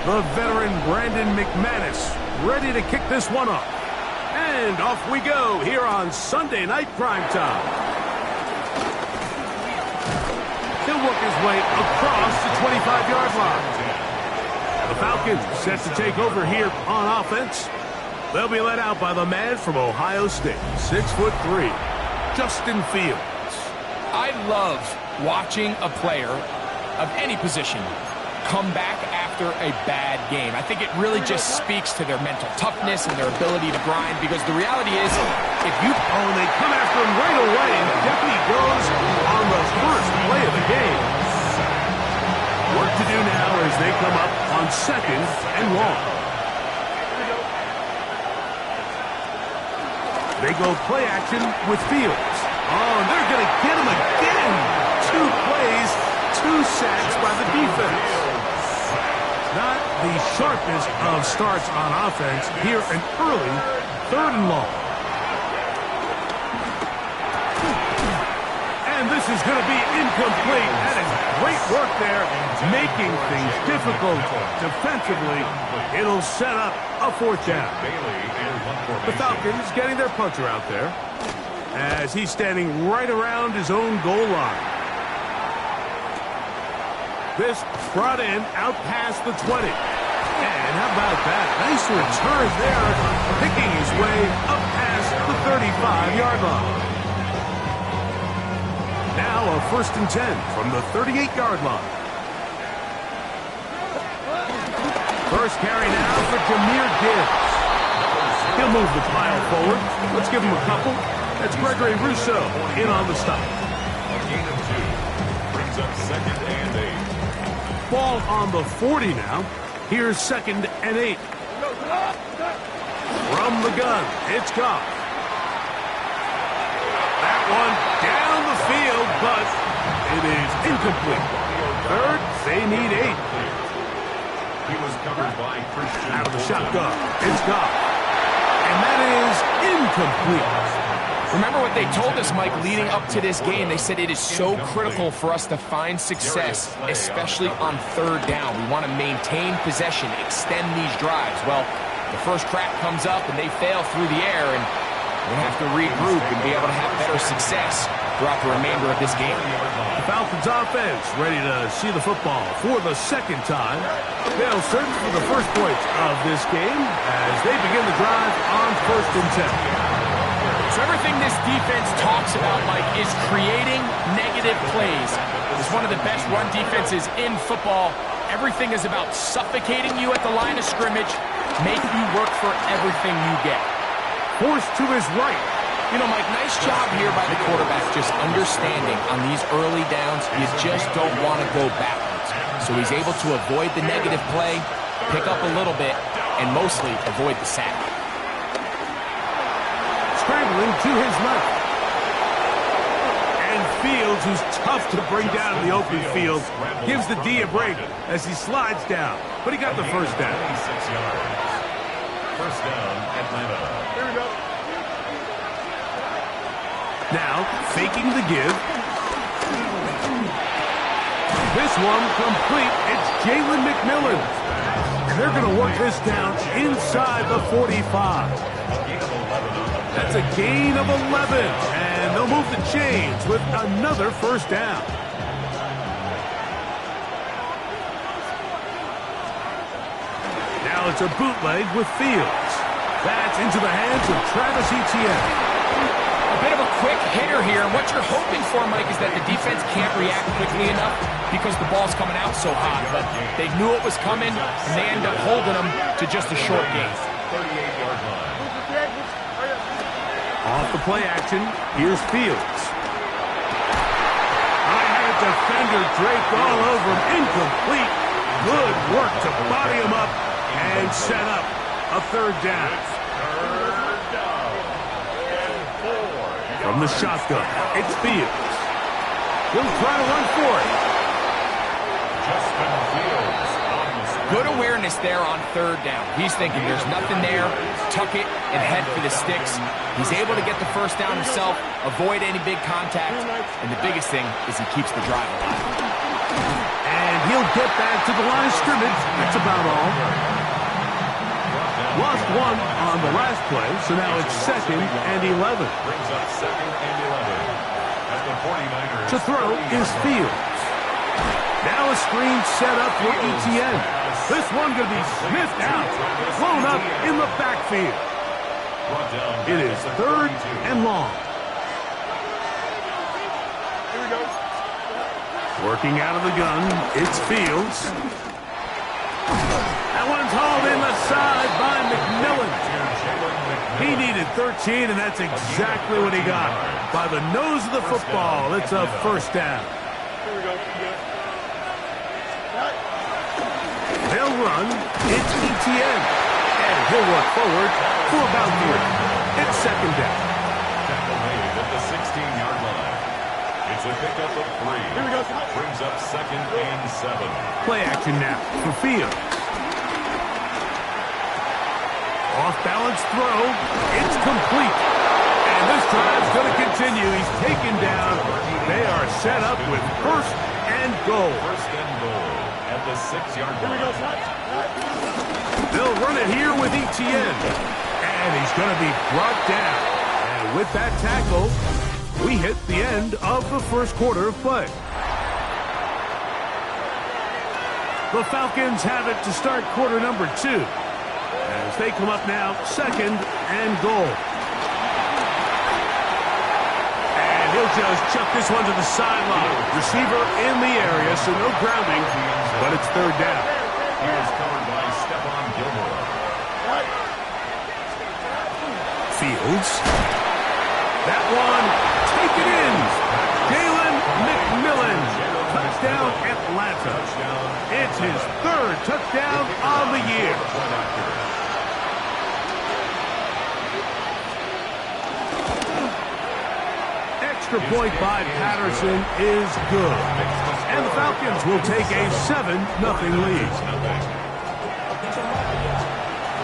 The veteran Brandon McManus ready to kick this one off. And off we go here on Sunday Night Primetime. He'll work his way across the 25-yard line. The Falcons set to take over here on offense. They'll be led out by the man from Ohio State, 6'3", Justin Fields. I love watching a player of any position come back after a bad game. I think it really just speaks to their mental toughness and their ability to grind, because the reality is, if you... Oh, and they come after him right away, and down he goes on the first play of the game. Work to do now as they come up on 2nd and long. They go play action with Fields. Oh, and they're going to get him again. 2 plays, 2 sacks by the defense. Not the sharpest of starts on offense. Here an early 3rd and long. And this is going to be incomplete. That is great work there, making things difficult defensively. It'll set up a 4th down. The Falcons getting their punter out there as he's standing right around his own goal line. This brought in out past the 20. And how about that? Nice return there, picking his way up past the 35-yard line. Now a 1st and 10 from the 38-yard line. First carry now for Jahmyr Gibbs. He'll move the pile forward. Let's give him a couple. That's Gregory Rousseau in on the stop. A gain of 2. Brings up 2nd and 8. Ball on the 40 now. Here's 2nd and 8. From the gun, it's Goff. That one down the field, but it is incomplete. 3rd, they need 8. He was covered by Christian. Out of the shotgun, it's Goff. And that is incomplete. Remember what they told us, Mike, leading up to this game. They said it is so critical for us to find success, especially on 3rd down. We want to maintain possession, extend these drives. Well, the first crack comes up and they fail through the air, and we have to regroup and be able to have better success throughout the remainder of this game. The Falcons offense ready to see the football for the 2nd time. They'll search for the first points of this game as they begin the drive on 1st and 10. So everything this defense talks about, Mike, is creating negative plays. It's one of the best run defenses in football. Everything is about suffocating you at the line of scrimmage, make you work for everything you get. Forced to his right. You know, Mike, nice job here by the quarterback, just understanding on these early downs, you just don't want to go backwards. So he's able to avoid the negative play, pick up a little bit, and mostly avoid the sack. Scrambling to his left. And Fields, who's tough to bring down in the open field, gives the D a break as he slides down. But he got the 1st down. 26 yards. 1st down, Atlanta. Here we go. Now, faking the give. This one complete. It's Jalen McMillan. And they're going to work this down inside the 45. That's a gain of 11. And they'll move the chains with another 1st down. Now it's a bootleg with Fields. That's into the hands of Travis Etienne. A bit of a quick hitter here. What you're hoping for, Mike, is that the defense can't react quickly enough because the ball's coming out so hot. But they knew it was coming, and they end up holding them to just a short gain. 38-yard line. Off the play action, here's Fields. I had a defender draped all over him. Incomplete. Good work to body him up and set up a 3rd down. From the shotgun, it's Fields. He'll try to run for it. Justin Fields. Good awareness there on 3rd down. He's thinking there's nothing there, tuck it, and head for the sticks. He's able to get the 1st down himself, avoid any big contact, and the biggest thing is he keeps the drive alive. And he'll get back to the line of scrimmage. That's about all. Lost one on the last play, so now it's 2nd and 11. Brings up 2nd and 11. At the 49ers. To throw is Fields. Now a screen set up for Etienne. This one going to be sniffed out, blown up in the backfield. It is 3rd and long. Here we go. Working out of the gun, it's Fields. That one's hauled in the side by McMillan. He needed 13, and that's exactly what he got. By the nose of the football, it's a 1st down. Here we go. They'll run. It's Etienne. And he'll work forward for about 3. It's 2nd down. Tackle made at the 16-yard line. It's a pickup of 3. Here we go. Brings up 2nd and 7. Play action now for Fields. Off-balance throw. It's complete. And this drive's going to continue. He's taken down. They are set up with 1st and goal. 1st and goal at the 6-yard line. Here we go. They'll run it here with Etienne. And he's going to be brought down. And with that tackle, we hit the end of the 1st quarter of play. The Falcons have it to start quarter number 2. As they come up now, 2nd and goal. And he'll just chuck this one to the sideline. Receiver in the area, so no grounding, but it's 3rd down. He is covered by Stephon Gilmore. Fields. That one, taken in. Jalen McMillan. Touchdown, Atlanta. It's his 3rd touchdown on the year. Extra point by Patterson is good. And the Falcons will take a 7-0 lead.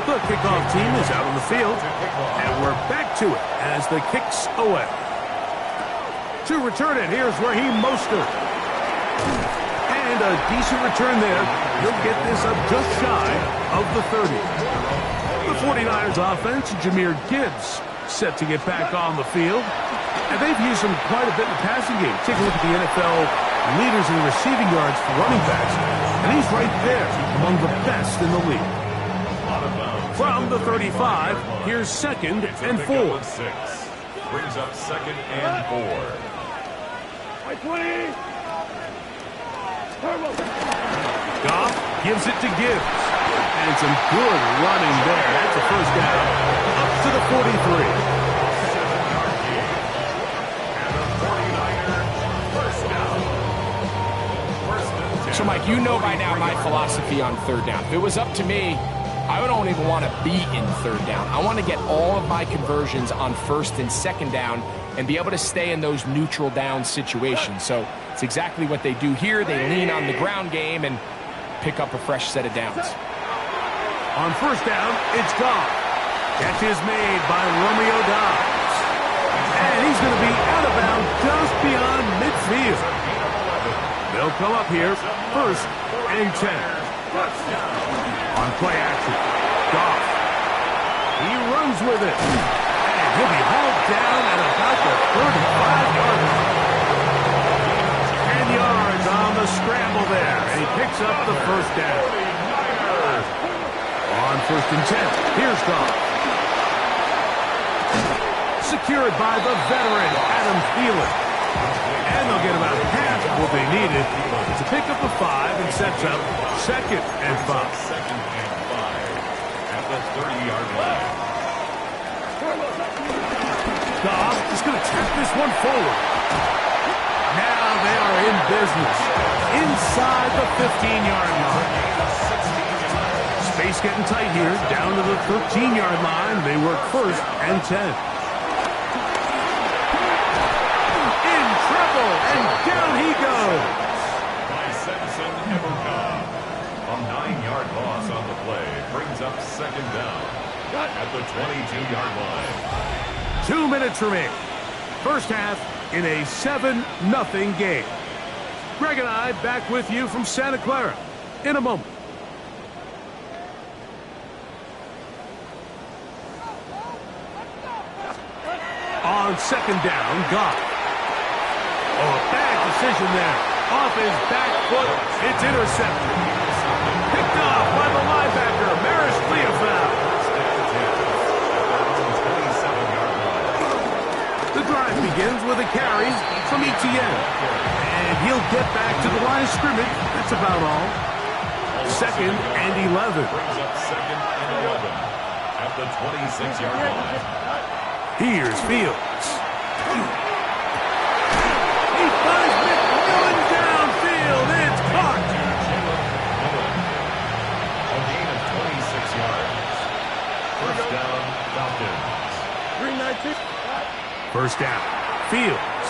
The kickoff team is out on the field, and we're back to it as the kick's away. To return it, here's Raheem Mostert. And a decent return there. He'll get this up just shy of the 30. The 49ers offense, Jahmyr Gibbs, set to get back on the field. And they've used him quite a bit in the passing game. Take a look at the NFL leaders in receiving yards for running backs. And he's right there among the best in the league. From the 35, here's 2nd and 4. Brings up 2nd and 4. Goff gives it to Gibbs. And some good running there. That's a 1st down. Up to the 43. So, Mike, you know by now my philosophy on 3rd down. If it was up to me, I don't even want to be in 3rd down. I want to get all of my conversions on 1st and 2nd down and be able to stay in those neutral down situations. So it's exactly what they do here. They lean on the ground game and pick up a fresh set of downs. On 1st down, it's Goff. Catch is made by Romeo Doubs. And he's going to be out of bounds just beyond midfield. They'll come up here, 1st and 10. On play action, Goff. He runs with it. And he'll be hauled down at about the 35-yard line. 10 yards on the scramble there. And he picks up the 1st down. On 1st and 10, here's Goff. Secured by the veteran, Adam Thielen. And they'll get about half of what they needed to pick up a 5 and sets up 2nd and 5. 2nd and 5 at the 30-yard line. Goff is going to tap this one forward. Now they are in business inside the 15-yard line. Space getting tight here, down to the 13-yard line. They work 1st and 10. And down he goes. By Samson Ebukam. A 9-yard loss on the play brings up 2nd down at the 22-yard line. 2 minutes remaining. 1st half in a 7-0 game. Greg and I back with you from Santa Clara in a moment. On second down, Goff. Oh, a bad decision there. Off his back foot, it's intercepted. Picked off by the linebacker, Maris Leofau. The drive begins with a carry from Etienne. And he'll get back to the line of scrimmage. That's about all. Second and 11. Brings up second and 11 at the 26-yard line. Here's Fields. He finds McMillan downfield. It's caught. A gain of 26 yards. First down, Falcons. 3-19. First down, Fields.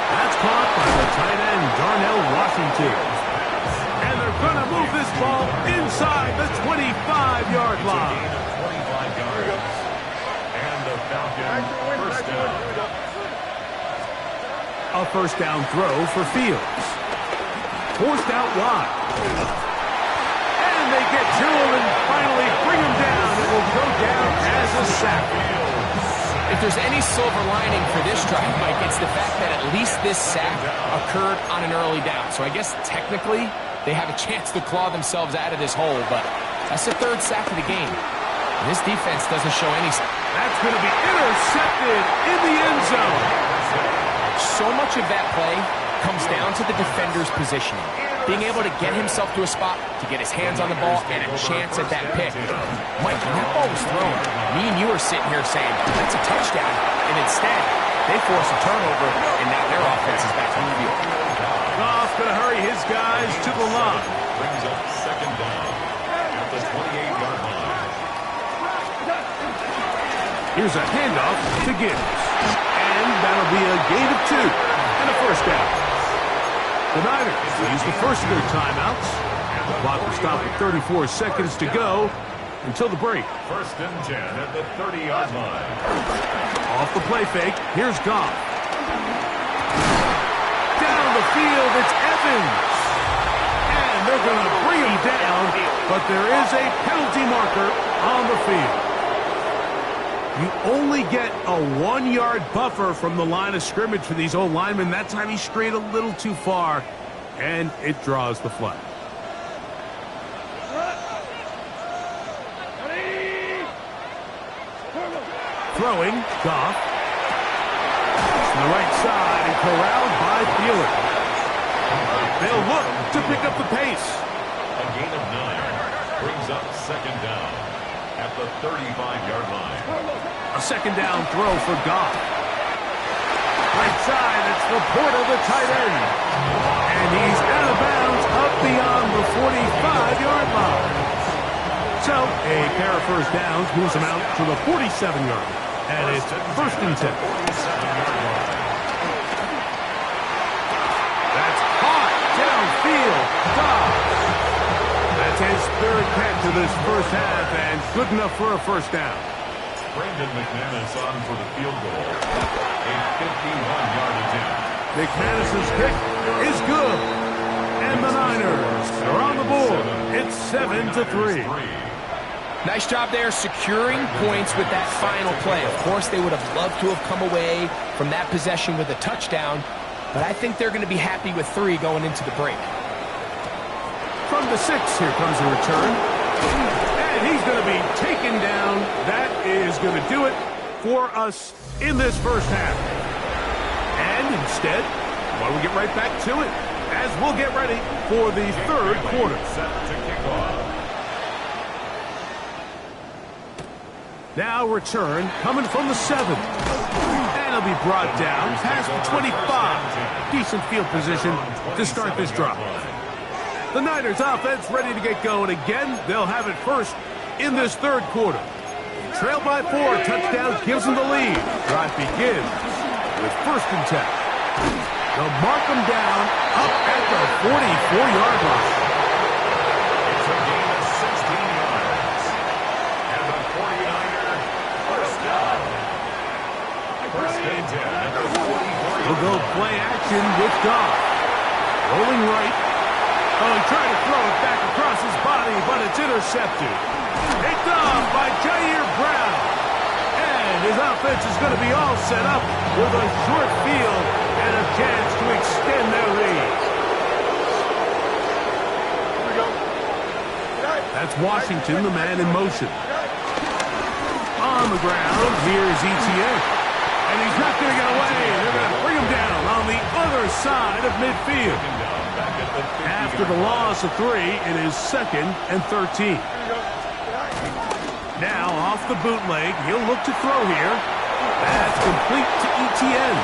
That's caught by the tight end, Darnell Washington. And they're going to move this ball inside the 25-yard line. Gain of 25 yards. And the Falcons first down. A first down throw for Fields. Forced out wide. And they get to him and finally bring him down. It will go down as a sack. If there's any silver lining for this drive, Mike, it's the fact that at least this sack occurred on an early down. So I guess technically they have a chance to claw themselves out of this hole, but that's the third sack of the game. And this defense doesn't show any... That's going to be intercepted in the end zone. So much of that play comes down to the defender's positioning. Being able to get himself to a spot, to get his hands on the ball, and a chance at that pick. Mike, when that ball was thrown, me and you were sitting here saying, that's a touchdown. And instead, they force a turnover, and now their offense is back on the field. Goff going to hurry his guys to the line. Brings up second down at the 28-yard line. Here's a handoff to Gibbs. And that'll be a gain of 2 and a first down. The Niners use the first of their timeouts. The clock will stop with 34 seconds to go until the break. First and 10 at the 30-yard line. Off the play fake, here's Goff. Down the field, it's Evans. And they're going to bring him down, but there is a penalty marker on the field. You only get a 1-yard buffer from the line of scrimmage for these old linemen. That time he strayed a little too far, and it draws the flag. Throwing, Goff. To the right side and corralled by Thielen. They'll look to pick up the pace. A gain of 9 brings up second down at the 35-yard line. A second down throw for Goff. Right side, it's Laporta, the tight end. And he's out of bounds up beyond the 45-yard line. So, a pair of first downs moves him out to the 47-yard line. And it's first and 10. That's caught downfield. Goff. That's his third catch of this first half, and good enough for a first down. Brandon McManus on for the field goal. A 51-yard attempt. McManus's kick is good. And the Niners are on the board. It's 7-3. Nice job there securing points with that final play. Of course, they would have loved to have come away from that possession with a touchdown, but I think they're going to be happy with 3 going into the break. From the 6, here comes a return. And he's going to be taken down. That is going to do it for us in this first half. And instead, why don't we get right back to it, as we'll get ready for the third quarter. Set to kick off. Now return coming from the 7. And he'll be brought down past the 25. Decent field position to start this drive. The Niners offense ready to get going again. They'll have it first in this third quarter. Trailed by 4, touchdown gives them the lead. Drive begins with first and 10. They'll mark them down up at the 44-yard line. It's a gain of 16 yards. And the 49er first down. First and 10 at the 44-yard line. We'll go play action with Goff. Rolling right. Oh, he tried to throw it back across his body, but it's intercepted. Picked off by Jair Brown. And his offense is going to be all set up with a short field and a chance to extend their lead. Here we go. That's Washington, the man in motion. On the ground, here's Etienne. And he's not going to get away. They're going to bring him down on the other side of midfield. After the loss of 3, it is 2nd and 13. Now, off the bootleg, he'll look to throw here. That's complete to Etienne.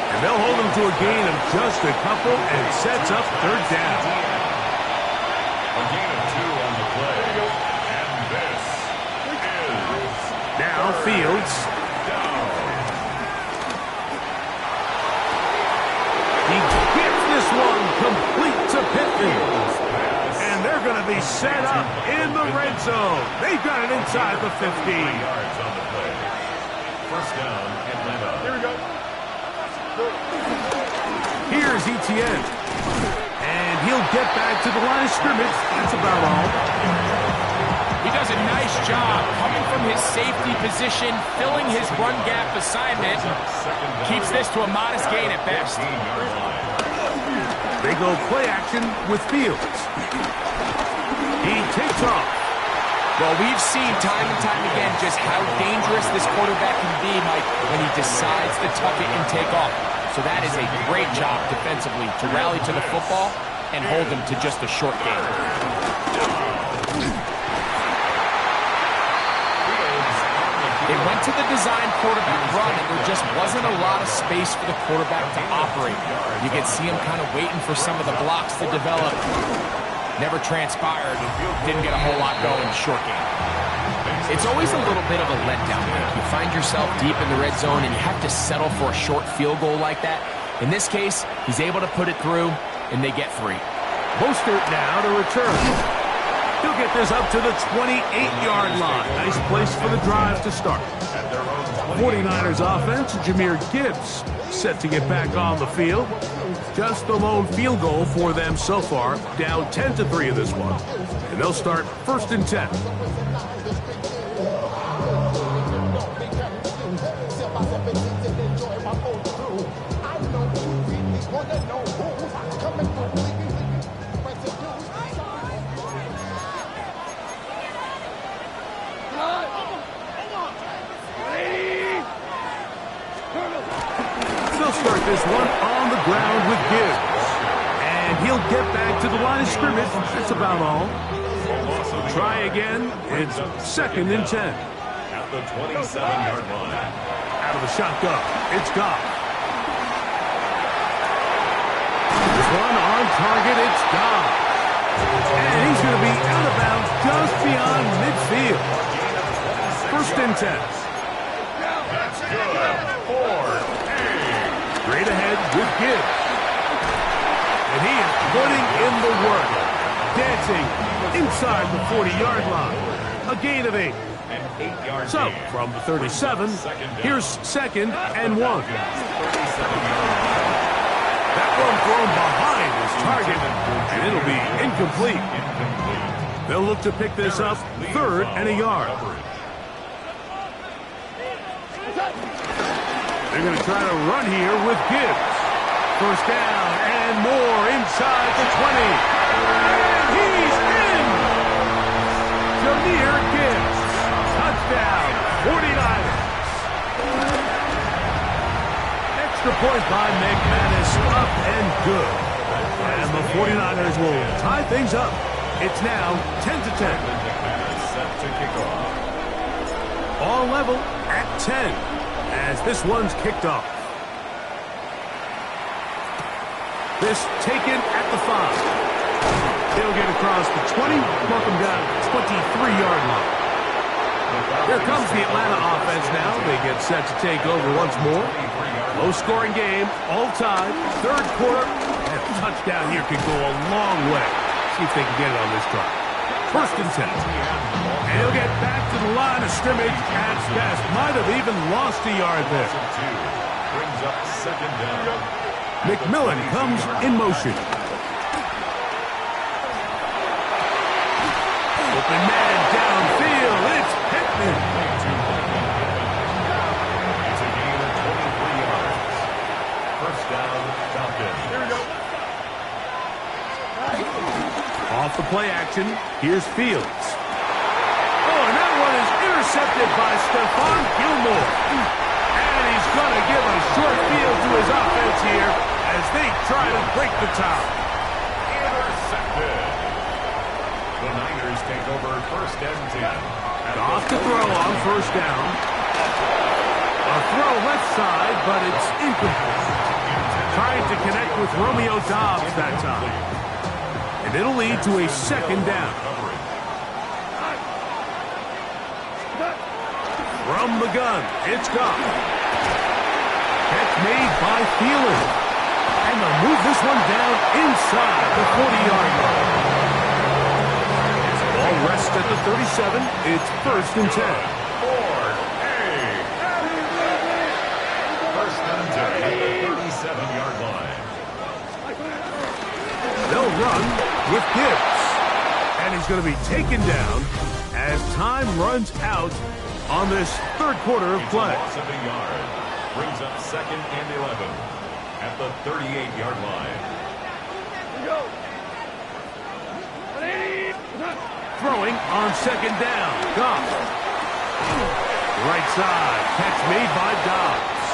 And they'll hold him to a gain of just a couple and sets up 3rd down. A gain of 2 on the play. And this is Now, Fields. He gets this one complete to Pittman. And they're going to be set up in the red zone. They've got it inside the 15. yards on the play. First down, Atlanta. Here we go. Here's Etienne. And he'll get back to the line of scrimmage. That's about all. He does a nice job coming from his safety position, filling his run gap assignment. Keeps this to a modest gain at best. They go play action with Fields. He takes off. Well, we've seen time and time again just how dangerous this quarterback can be, Mike, when he decides to tuck it and take off. So that is a great job defensively to rally to the football and hold him to just a short gain. They went to the design quarterback run, and there just wasn't a lot of space for the quarterback to operate. You could see him kind of waiting for some of the blocks to develop. Never transpired. Didn't get a whole lot going in short game. It's always a little bit of a letdown. You find yourself deep in the red zone, and you have to settle for a short field goal like that. In this case, he's able to put it through, and they get 3. Mostert now to return. He'll get this up to the 28-yard line. Nice place for the drive to start. 49ers offense, Jahmyr Gibbs set to get back on the field. Just the lone field goal for them so far, down 10-3 in this one. And they'll start 1st and 10. They'll start this one on the ground with Gibbs. And he'll get back to the line of scrimmage. That's about all. Try again. It's 2nd and 10. At the 27-yard line. Out of the shotgun. It's Goff. This one on target. It's Goff. And he's going to be out of bounds just beyond midfield. 1st and 10. That's good. 4. Straight ahead with Gibbs. And he is putting in the work. Dancing inside the 40-yard line. A gain of 8. So, from the 37, here's 2nd and 1. That one thrown behind his target, and it'll be incomplete. They'll look to pick this up 3rd and a yard. They're going to try to run here with Gibbs. 1st down and more inside the 20. And he's in! Jahmyr Gibbs. Touchdown, 49ers. Extra point by McManus, up and good. And the 49ers will tie things up. It's now 10-10. Set to kick off. All level at 10 as this one's kicked off. This taken at the 5. They'll get across the 20, mark them down at the 23-yard line. Here comes the Atlanta offense now. They get set to take over once more. Low-scoring game, all tied, 3rd quarter, and a touchdown here could go a long way. See if they can get it on this drive. 1st and 10. And he'll get back to the line of scrimmage at best. Might have even lost a yard there. Brings up 2nd down. McMillan comes in motion. open man downfield. It's Pittman. It's a gain of 23 yards. First down, Falcons. Here we go. Off the play action, here's Fields. Oh, and that one is intercepted by Stephon Gilmore. And he's going to give a short field to his offense here as they try to break the tie. Intercepted. The Niners take over first and 10. Off to throw on first down. A throw left side, but it's incomplete. Trying to connect with Romeo Doubs that time. And it'll lead to a second down. From the gun, it's Goff. Catch made by Thielen. And they'll move this one down inside the 40-yard line. Ball rests at the 37. It's first and 10. First and 10 at the 37-yard line. They'll run with Gibbs. And he's going to be taken down as time runs out on this third quarter of play. Loss of a yard. Brings up second and 11 at the 38-yard line. Throwing on second down. Goff. Right side. Catch made by Doubs.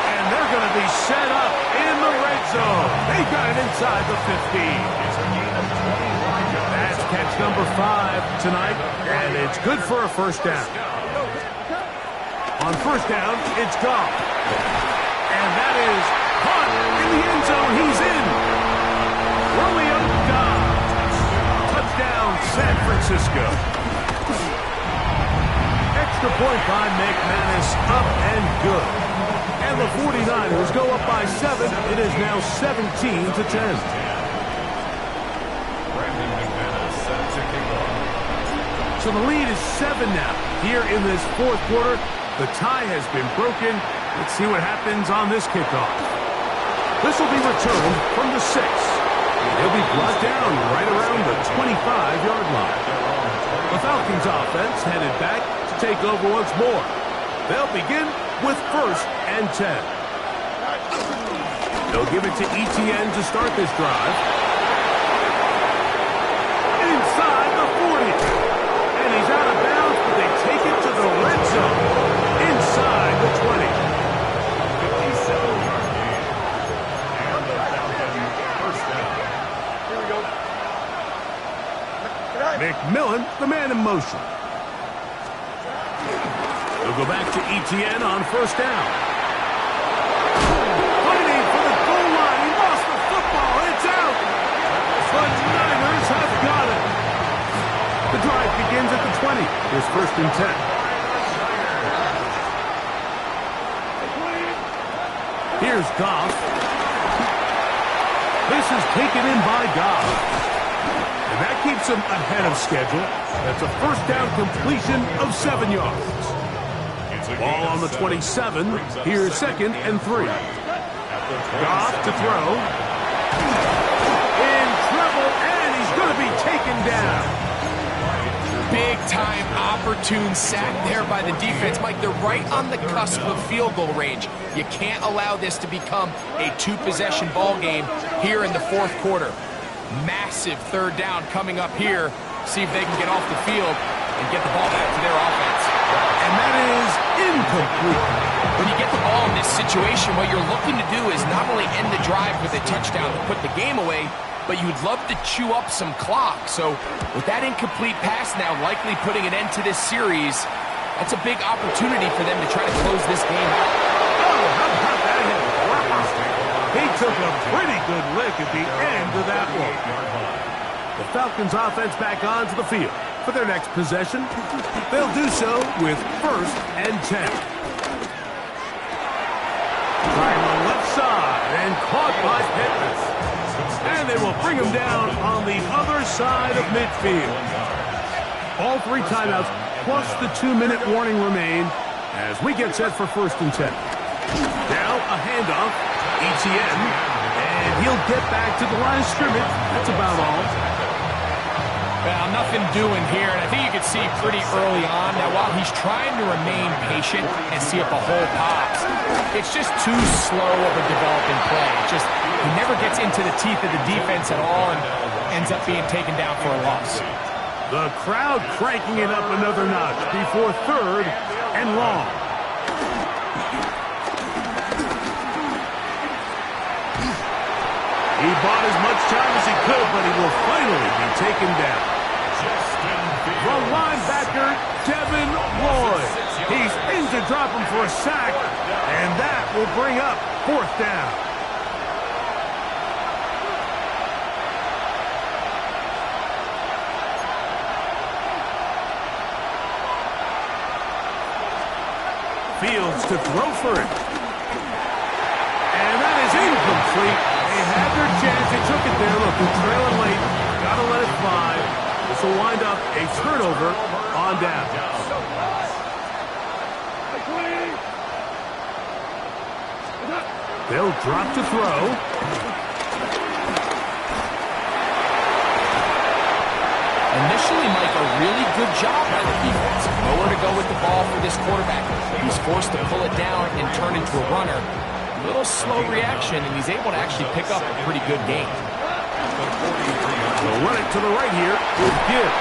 And they're going to be set up in the red zone. They got it inside the 15. That's catch number 5 tonight, and it's good for a first down. On first down, it's Goff. And that is caught in the end zone. He's in. Romeo Doubs. Touchdown, San Francisco. Extra point by McManus, up and good. And the 49ers go up by 7. It is now 17-10. So the lead is 7 now. Here in this fourth quarter, the tie has been broken. Let's see what happens on this kickoff. This will be returned from the 6. He'll be brought down right around the 25-yard line. The Falcons offense headed back to take over once more. They'll begin with first and 10. They'll give it to Etienne to start this drive. Inside the 40. And he's out of bounds, but they take it to the red zone. Inside the 20. 57-yard gain. And the Falcons first down. Here we go. McMillan, the man in motion. They'll go back to Etienne on first down. Fighting for the goal line. He lost the football. It's out. But Niners have got it. The drive begins at the 20. Here's first and 10. Here's Goff. This is taken in by Goff. And that keeps him ahead of schedule. That's a first down completion of 7 yards. Ball on the 27. Here's second and 3. Goff to throw. In trouble, and he's going to be taken down. Big-time opportune sack there by the defense. Mike, they're right on the cusp of field goal range. You can't allow this to become a two-possession ball game here in the fourth quarter. Massive third down coming up here. See if they can get off the field and get the ball back to their offense. And that is incomplete. When you get the ball in this situation, what you're looking to do is not only end the drive with a touchdown to put the game away, but you'd love to chew up some clock. So with that incomplete pass now likely putting an end to this series, that's a big opportunity for them to try to close this game out. Oh, how about that hit? Wow. He took a pretty good lick at the end of that one. The Falcons offense back onto the field for their next possession. They'll do so with first and 10. Trying the left side and caught by Pittman. And they will bring him down on the other side of midfield. All 3 timeouts plus the 2-minute warning remain as we get set for first and 10. Now a handoff. Etienne. And he'll get back to the line of scrimmage. That's about all. Well, nothing doing here, and I think you can see pretty early on that while he's trying to remain patient and see if the hole pops, it's just too slow of a developing play. He never gets into the teeth of the defense at all and ends up being taken down for a loss. The crowd cranking it up another notch before 3rd and long. He bought as much time as he could, but he will finally be taken down. The linebacker, Devin Lloyd. He's in to drop him for a sack, and that will bring up 4th down. Fields to throw for it. And that is incomplete. They had their chance. They took it there. Look, they're trailing late. Got to let it fly. This will wind up a turnover on down. They'll drop to throw. Initially, Mike, a really good job by the defense. Nowhere to go with the ball for this quarterback. He's forced to pull it down and turn into a runner. A little slow reaction, and he's able to actually pick up a pretty good game. They'll run it to the right here with Gibbs.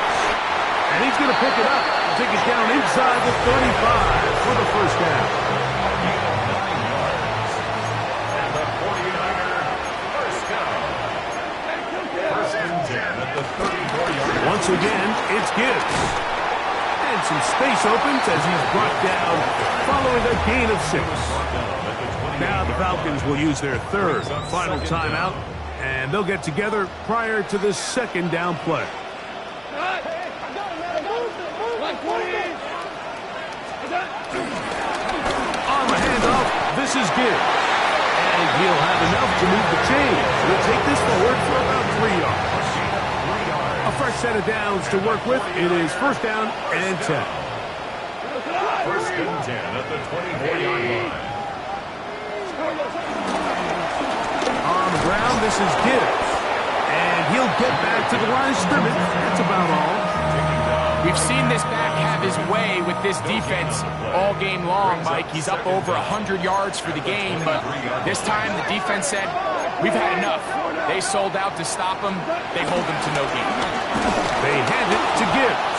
And he's going to pick it up. Take it down inside the 35 for the 1st down. And the 49er first down. 1st and 10 at the 34-yard line. Once again, it's Gibbs. And some space opens as he's brought down following a gain of 6. Now the Falcons will use their 3rd final timeout, and they'll get together prior to the 2nd down play. On the handoff, this is Gibbs. And he'll have enough to move the chains. He'll take this forward for about 3 yards. A fresh set of downs to work with. It is 1st down and 10. 1st and 10 at the 24-yard line. On the ground, this is Gibbs. And he'll get back to the line of scrimmage. That's about all. We've seen this back have his way with this defense all game long, Mike. He's up over 100 yards for the game, but this time the defense said, we've had enough. They sold out to stop him. They hold him to no gain. They hand it to Gibbs.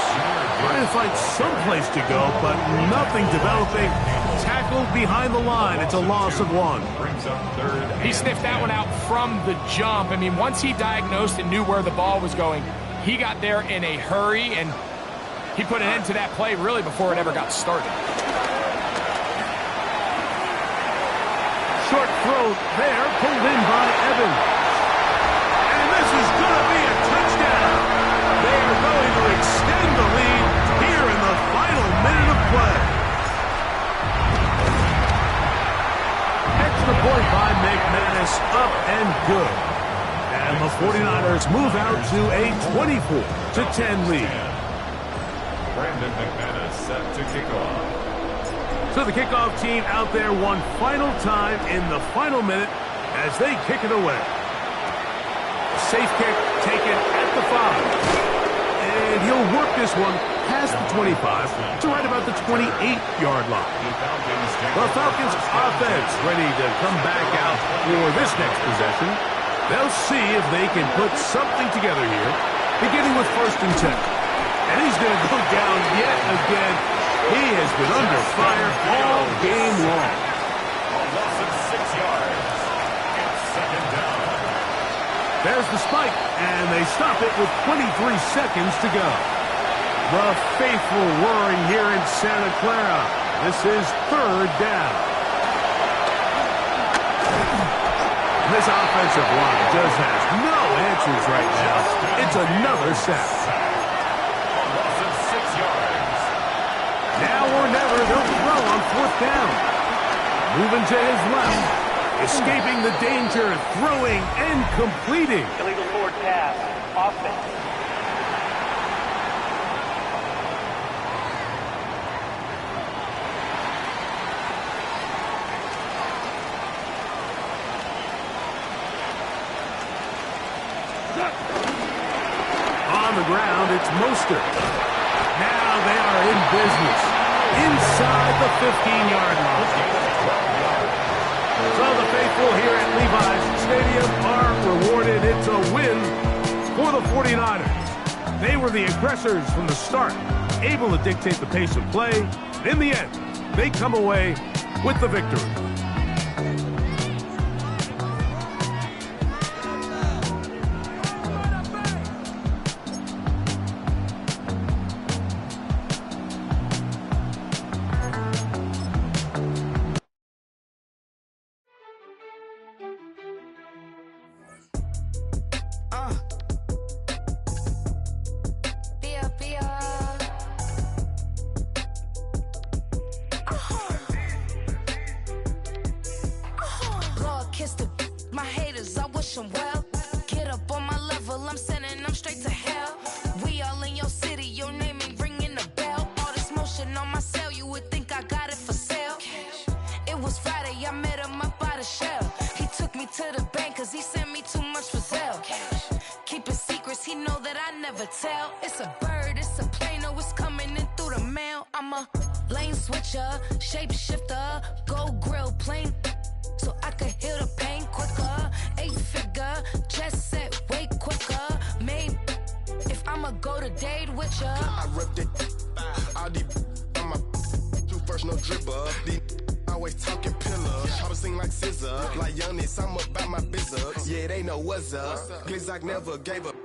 Trying to find someplace to go, but nothing developing. Tackled behind the line. It's a loss of 1. He sniffed that one out from the jump. I mean, once he diagnosed and knew where the ball was going, he got there in a hurry, and he put an end to that play really before it ever got started. Short throw there, pulled in by Evans. And this is going to be a touchdown. They are going to extend the lead here in the final minute of play. Extra point by McManus, up and good. And the 49ers move out to a 24-10 lead. Brandon McManus set to kick off. So the kickoff team out there one final time in the final minute as they kick it away. Safe kick taken at the 5. And he'll work this one past the 25 to right about the 28-yard line. The Falcons offense ready to come back out for this next possession. They'll see if they can put something together here, beginning with 1st and 10. And he's going to go down yet again. He has been under fire all game long. A loss of 6 yards. It's 2nd down. There's the spike, and they stop it with 23 seconds to go. The faithful roaring here in Santa Clara. This is 3rd down. This offensive line just has no answers right now. It's another sack. Now or never, they'll throw on 4th down. Moving to his left. Escaping the danger, throwing and completing. Illegal forward pass. Offense. On the ground, it's Mostert. Now they are in business inside the 15-yard line. So the faithful here at Levi's Stadium are rewarded. It's a win for the 49ers. They were the aggressors from the start, able to dictate the pace of play. In the end, they come away with the victory. My haters, I wish them well. Get up on my level, I'm sending them straight to hell. We all in your city, your name ain't ringing the bell. All this motion on my cell, you would think I got it for sale. It was Friday, I met him up by the shell. He took me to the bank, cause he sent me too much for Zelle. Keeping secrets, he know that I never tell. It's a bird, it's a plane, oh, it's coming in through the mail. I'm a lane switcher, shapeshifter, go grill, plane, so I could heal the pain quicker. 8-figure, just set way quicker. Maybe if I'ma go to date with ya. I ripped it. All these on my you first no dribble. These always talking pillars. I was sing like scissor. Like Youngest, I'm about my business. Yeah, they know what's up. Glizzock never gave up.